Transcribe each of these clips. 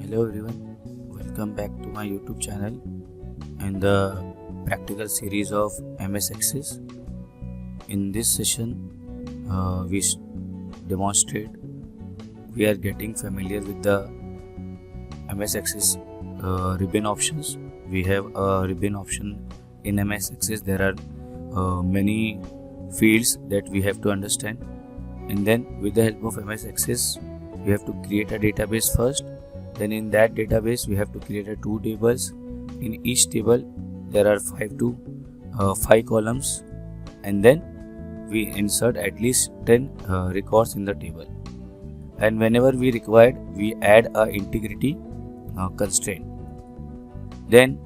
Hello everyone, welcome back to my YouTube channel and the practical series of MS Access. In this session, we are getting familiar with the MS Access ribbon options. We have a ribbon option in MS Access. There are many fields that we have to understand, and then with the help of MS Access, we have to create a database first. Then in that database we have to create two tables. In each table there are 5 columns, and then we insert at least 10 records in the table. And whenever we required, we add a integrity constraint. Then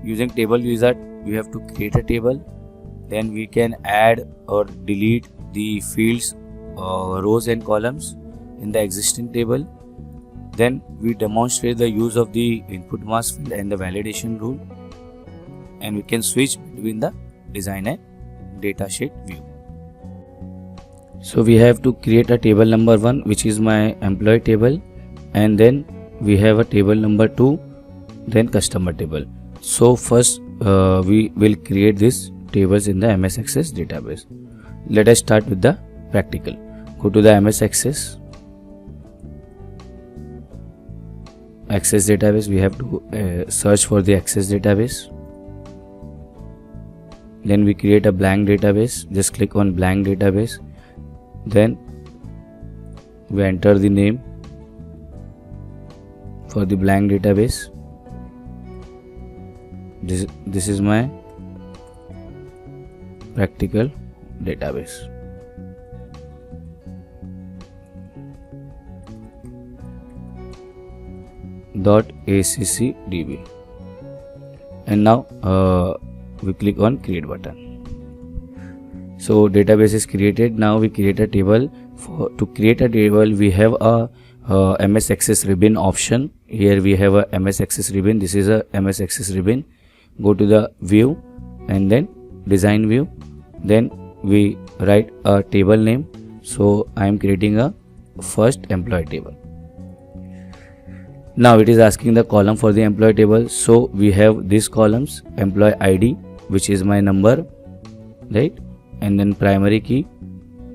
using table wizard, we have to create a table. Then we can add or delete the fields, rows and columns in the existing table. Then we demonstrate the use of the input mask field and the validation rule, and we can switch between the design and datasheet view. So we have to create a table number 1, which is my employee table, and then we have a table number 2, then customer table. So first we will create these tables in the MS Access database. Let us start with the practical. Go to the MS Access database. We have to search for the Access database. Then we create a blank database. Just click on blank database. Then we enter the name for the blank database. This is my practical database. .accdb, and now we click on create button. So database is created. Now we create a table. To create a table, we have a MS Access ribbon option. Here we have a MS Access ribbon. This is a MS Access ribbon. Go to the view and then design view. Then we write a table name. So I am creating a first employee table. Now it is asking the column for the employee table. So we have these columns: employee ID, which is my number, right? And then primary key.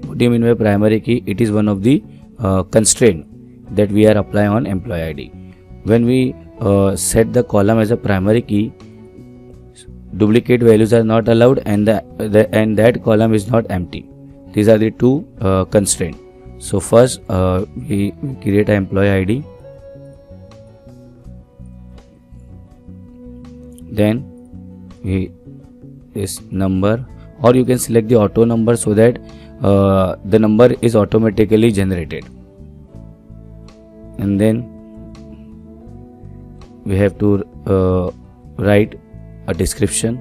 What do you mean by primary key? It is one of the constraint that we are applying on employee ID. When we set the column as a primary key, duplicate values are not allowed, and that column is not empty. These are the two constraints. So first we create an employee ID. Then this number, or you can select the auto number so that the number is automatically generated. And then we have to write a description.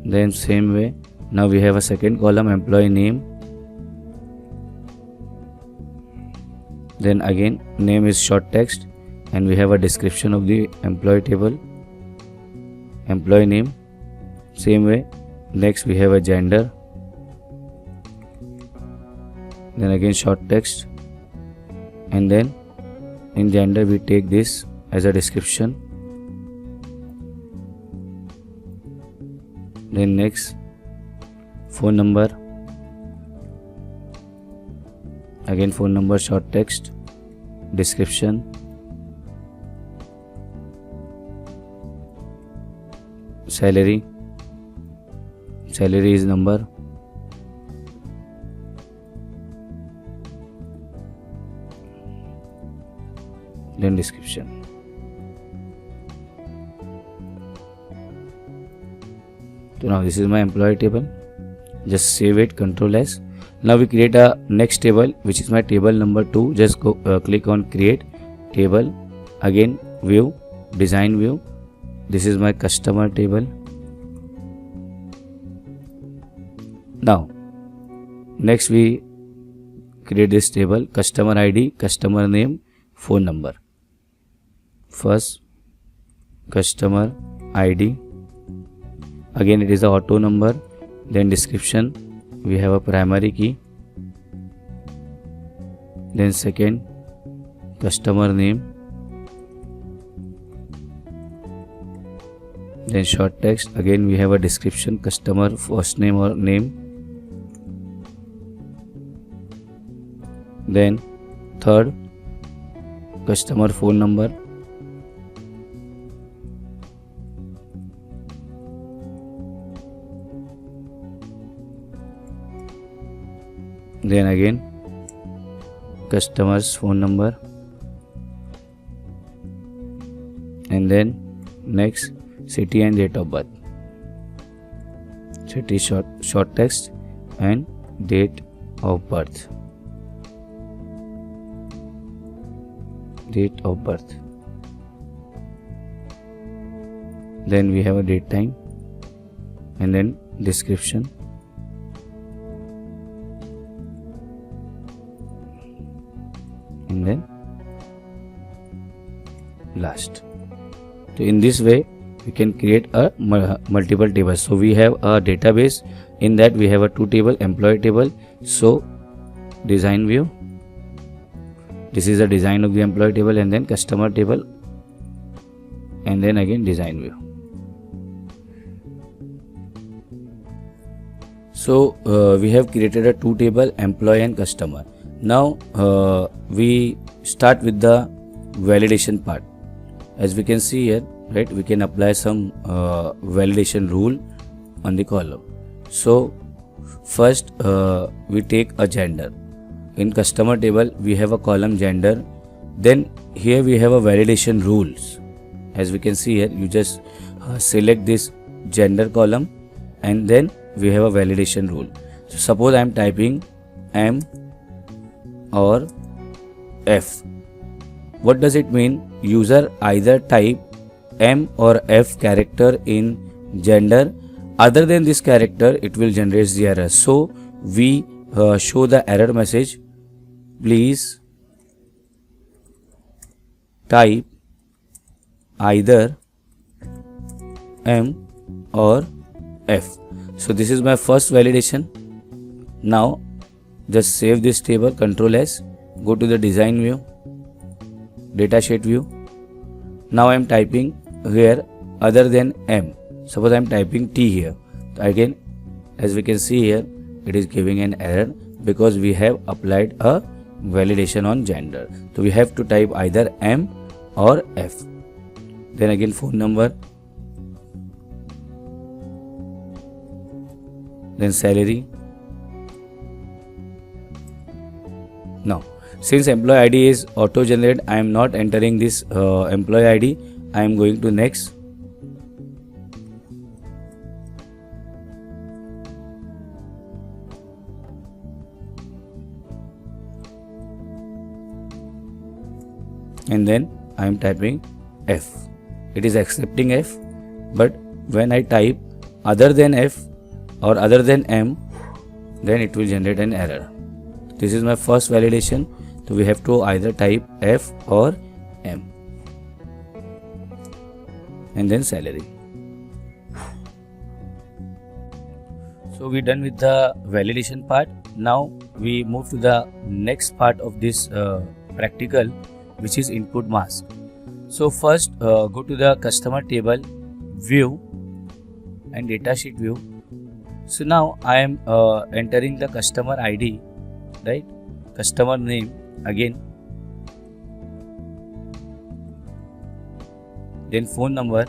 Then same way, now we have a second column, employee name. Then again name is short text, and we have a description of the employee table. Employee name, same way. Next we have a gender. Then again short text, and then in gender we take this as a description. Then next phone number, again phone number, short text, description. Salary is number. Then description. So now this is my employee table. Just save it, Ctrl S. Now we create a next table, which is my table number 2. Just go click on create table. Again view, design view. This is my customer table. Now next we create this table: customer ID, customer name, phone number. First customer ID, again it is the auto number. Then description, we have a primary key. Then second customer name, then short text. Again we have a description, customer first name or name, then third, customer phone number, then again customer's phone number, and then next city and date of birth. City short text and date of birth. Date of birth. Then we have a date time and then description. And then last. So in this way we can create a multiple tables. So we have a database, in that we have a two table, employee table. So design view, this is the design of the employee table, and then customer table, and then again design view. So we have created a two table, employee and customer. Now we start with the validation part. As we can see here, right, we can apply some validation rule on the column. So first we take a gender. In customer table we have a column gender, then here we have a validation rules. As we can see here, you just select this gender column and then we have a validation rule. So suppose I am typing M or F. What does it mean? User either type M or F character in gender. Other than this character, it will generate the error. So we show the error message. Please type either M or F. So this is my first validation. Now just save this table, Ctrl S, go to the design view, datasheet view. Now I am typing here other than M. Suppose I am typing T here. Again, as we can see here, it is giving an error because we have applied a validation on gender. So we have to type either M or F. Then again phone number, then salary. Now since employee ID is auto generated, I am not entering this employee ID. I am going to next. And then I am typing F. It is accepting F, but when I type other than F or other than M, then it will generate an error. This is my first validation. So we have to either type F or M. And then salary. So we done with the validation part. Now we move to the next part of this practical, which is input mask. So first go to the customer table view and datasheet view. So now I am entering the customer ID, right? Customer name again, then phone number,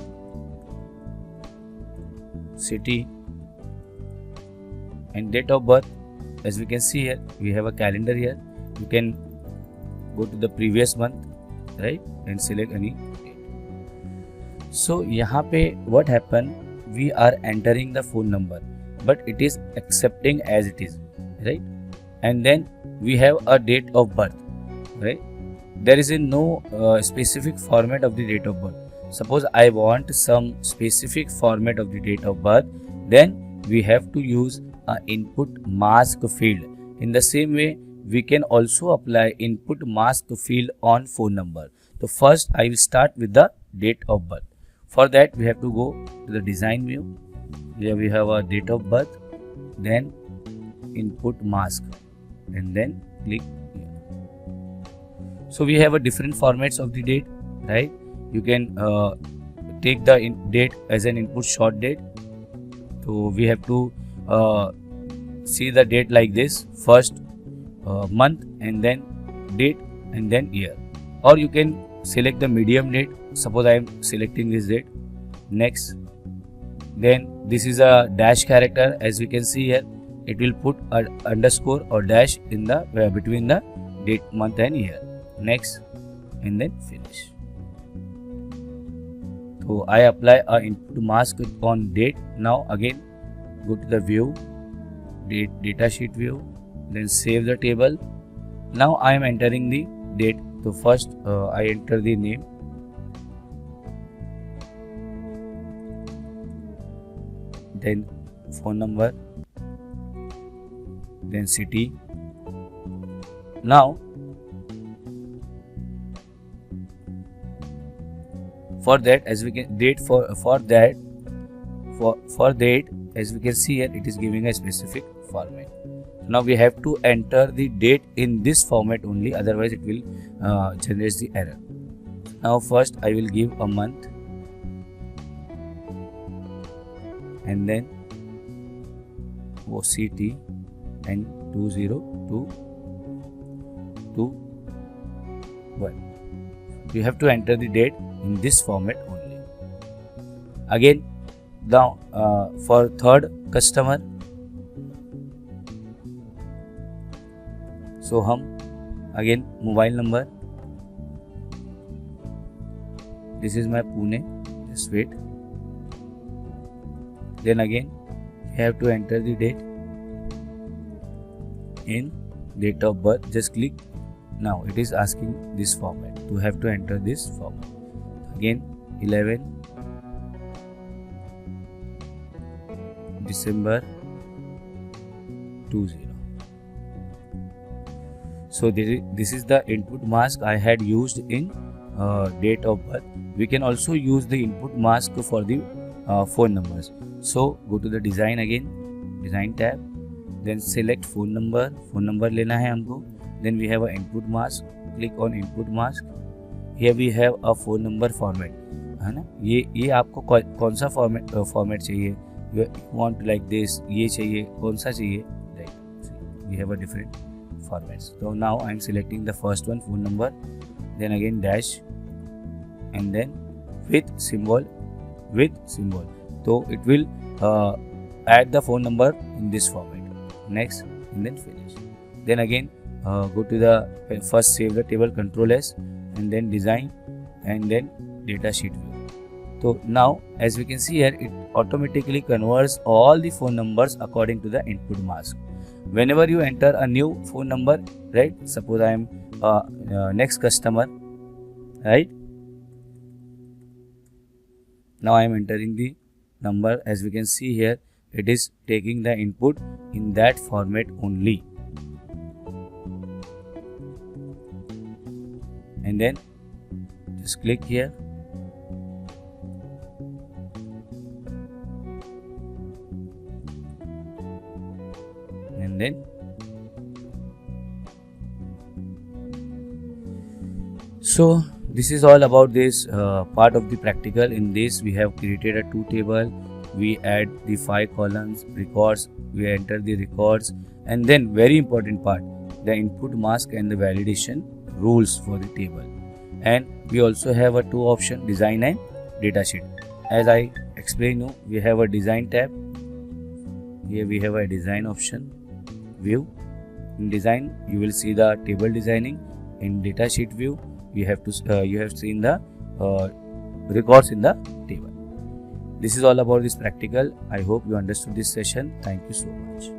city, and date of birth. As we can see here, we have a calendar here. You can go to the previous month, right, and select any date. So यहाँ पे what happened, we are entering the phone number, but it is accepting as it is, right? And then we have a date of birth, right? There is no specific format of the date of birth. Suppose I want some specific format of the date of birth, then we have to use an input mask field. In the same way, we can also apply input mask field on phone number. So first I will start with the date of birth. For that we have to go to the design view. Here we have a date of birth, then input mask, and then click here. So we have a different formats of the date, right? You can take the date as an input short date. So we have to see the date like this: first month, and then date, and then year. Or you can select the medium date. Suppose I am selecting this date. Next, then this is a dash character. As we can see here, it will put an underscore or dash in the between the date, month and year. Next, and then finish. So I apply a input mask on date. Now again go to the view, data sheet view, then save the table. Now I am entering the date. So first I enter the name, then phone number, then city. Now for that, as we can date for date, as we can see here, it is giving a specific format. Now we have to enter the date in this format only, otherwise it will generate the error. Now first I will give a month, and then OCT and 2021. You have to enter the date in this format only. Again, now for third customer, so हम again mobile number, this is my Pune, just wait. Then again you have to enter the date in date of birth. Just click. Now it is asking this format. You have to enter this format. Again 11 December 20. So this is the input mask I had used in date of birth. We can also use the input mask for the phone numbers. So go to the design again, design tab, then select phone number. Phone number लेना है हमको. Then we have a input mask. Click on input mask. Here we have a phone number format, है ना. ये आपको कौन सा format चाहिए? You want like this, ये चाहिए, कौन सा चाहिए? Right. We have a different formats. So now I am selecting the first one, phone number. Then again dash, and then with symbol. So it will add the phone number in this format. Next, and then finish. Then again go to the first save the table, Control S, and then design, and then data sheet view. So now as we can see here, it automatically converts all the phone numbers according to the input mask. Whenever you enter a new phone number, right? Suppose I am next customer, right? Now I am entering the number. As we can see here, it is taking the input in that format only. And then just click here. And then so this is all about this part of the practical. In this we have created a 2 table. We add the 5 columns, records, we enter the records, and then very important part, the input mask and the validation rules for the table. And we also have a 2 option, design and data sheet. As I explained you, we have a design tab. Here we have a design option, view. In design you will see the table designing. In data sheet view you have seen the records in the table. This is all about this practical. I hope you understood this session. Thank you so much.